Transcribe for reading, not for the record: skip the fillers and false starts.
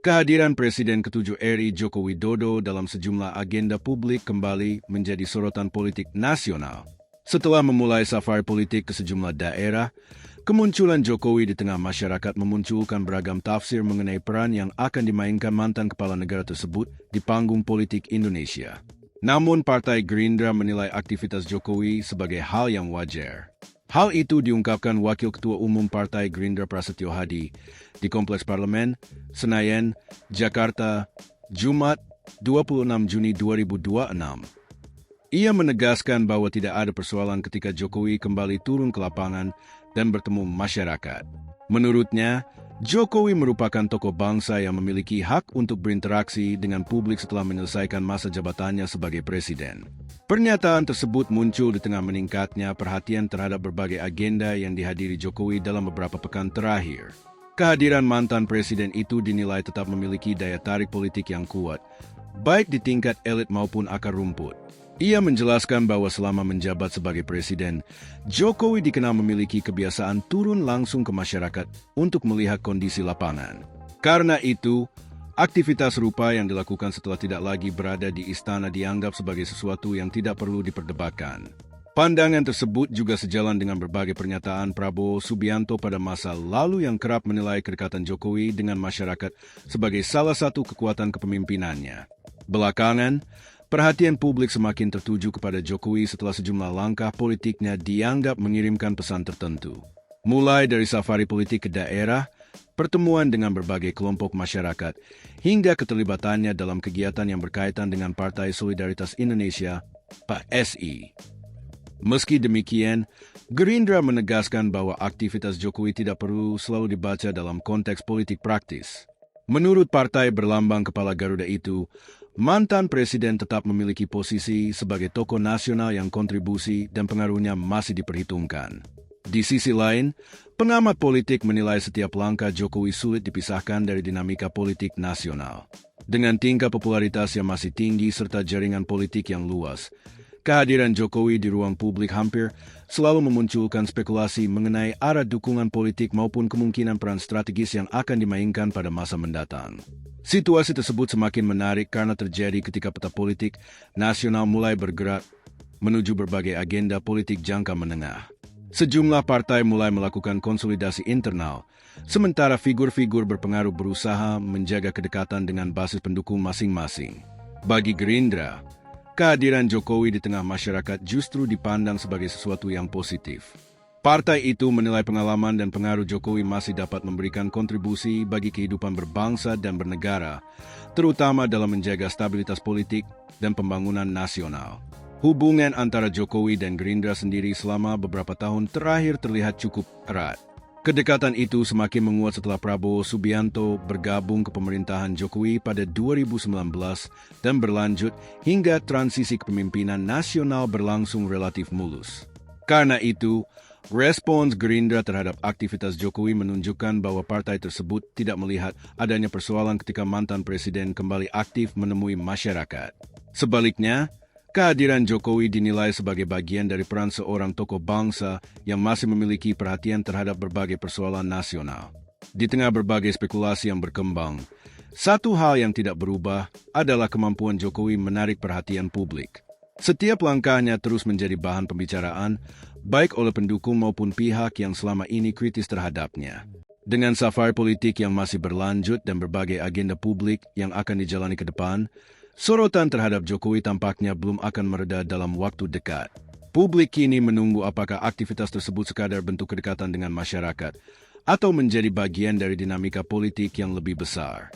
Kehadiran Presiden ke-7 RI Joko Widodo dalam sejumlah agenda publik kembali menjadi sorotan politik nasional. Setelah memulai safari politik ke sejumlah daerah, kemunculan Jokowi di tengah masyarakat memunculkan beragam tafsir mengenai peran yang akan dimainkan mantan kepala negara tersebut di panggung politik Indonesia. Namun Partai Gerindra menilai aktivitas Jokowi sebagai hal yang wajar. Hal itu diungkapkan Wakil Ketua Umum Partai Gerindra Prasetyo Hadi di Kompleks Parlemen, Senayan, Jakarta, Jumat 26 Juni 2026. Ia menegaskan bahwa tidak ada persoalan ketika Jokowi kembali turun ke lapangan dan bertemu masyarakat. Menurutnya, Jokowi merupakan tokoh bangsa yang memiliki hak untuk berinteraksi dengan publik setelah menyelesaikan masa jabatannya sebagai presiden. Pernyataan tersebut muncul di tengah meningkatnya perhatian terhadap berbagai agenda yang dihadiri Jokowi dalam beberapa pekan terakhir. Kehadiran mantan presiden itu dinilai tetap memiliki daya tarik politik yang kuat, baik di tingkat elit maupun akar rumput. Ia menjelaskan bahwa selama menjabat sebagai presiden, Jokowi dikenal memiliki kebiasaan turun langsung ke masyarakat untuk melihat kondisi lapangan. Karena itu, aktivitas serupa yang dilakukan setelah tidak lagi berada di istana dianggap sebagai sesuatu yang tidak perlu diperdebatkan. Pandangan tersebut juga sejalan dengan berbagai pernyataan Prabowo Subianto pada masa lalu yang kerap menilai kedekatan Jokowi dengan masyarakat sebagai salah satu kekuatan kepemimpinannya. Belakangan, perhatian publik semakin tertuju kepada Jokowi setelah sejumlah langkah politiknya dianggap mengirimkan pesan tertentu. Mulai dari safari politik ke daerah, pertemuan dengan berbagai kelompok masyarakat, hingga keterlibatannya dalam kegiatan yang berkaitan dengan Partai Solidaritas Indonesia, PSI. Meski demikian, Gerindra menegaskan bahwa aktivitas Jokowi tidak perlu selalu dibaca dalam konteks politik praktis. Menurut partai berlambang kepala Garuda itu, mantan presiden tetap memiliki posisi sebagai tokoh nasional yang kontribusi dan pengaruhnya masih diperhitungkan. Di sisi lain, pengamat politik menilai setiap langkah Jokowi sulit dipisahkan dari dinamika politik nasional. Dengan tingkat popularitas yang masih tinggi serta jaringan politik yang luas, kehadiran Jokowi di ruang publik hampir selalu memunculkan spekulasi mengenai arah dukungan politik maupun kemungkinan peran strategis yang akan dimainkan pada masa mendatang. Situasi tersebut semakin menarik karena terjadi ketika peta politik nasional mulai bergerak menuju berbagai agenda politik jangka menengah. Sejumlah partai mulai melakukan konsolidasi internal, sementara figur-figur berpengaruh berusaha menjaga kedekatan dengan basis pendukung masing-masing. Bagi Gerindra, kehadiran Jokowi di tengah masyarakat justru dipandang sebagai sesuatu yang positif. Partai itu menilai pengalaman dan pengaruh Jokowi masih dapat memberikan kontribusi bagi kehidupan berbangsa dan bernegara, terutama dalam menjaga stabilitas politik dan pembangunan nasional. Hubungan antara Jokowi dan Gerindra sendiri selama beberapa tahun terakhir terlihat cukup erat. Kedekatan itu semakin menguat setelah Prabowo Subianto bergabung ke pemerintahan Jokowi pada 2019 dan berlanjut hingga transisi kepemimpinan nasional berlangsung relatif mulus. Karena itu, respons Gerindra terhadap aktivitas Jokowi menunjukkan bahwa partai tersebut tidak melihat adanya persoalan ketika mantan presiden kembali aktif menemui masyarakat. Sebaliknya, kehadiran Jokowi dinilai sebagai bagian dari peran seorang tokoh bangsa yang masih memiliki perhatian terhadap berbagai persoalan nasional. Di tengah berbagai spekulasi yang berkembang, satu hal yang tidak berubah adalah kemampuan Jokowi menarik perhatian publik. Setiap langkahnya terus menjadi bahan pembicaraan, baik oleh pendukung maupun pihak yang selama ini kritis terhadapnya. Dengan safari politik yang masih berlanjut dan berbagai agenda publik yang akan dijalani ke depan, sorotan terhadap Jokowi tampaknya belum akan mereda dalam waktu dekat. Publik kini menunggu apakah aktivitas tersebut sekadar bentuk kedekatan dengan masyarakat atau menjadi bagian dari dinamika politik yang lebih besar.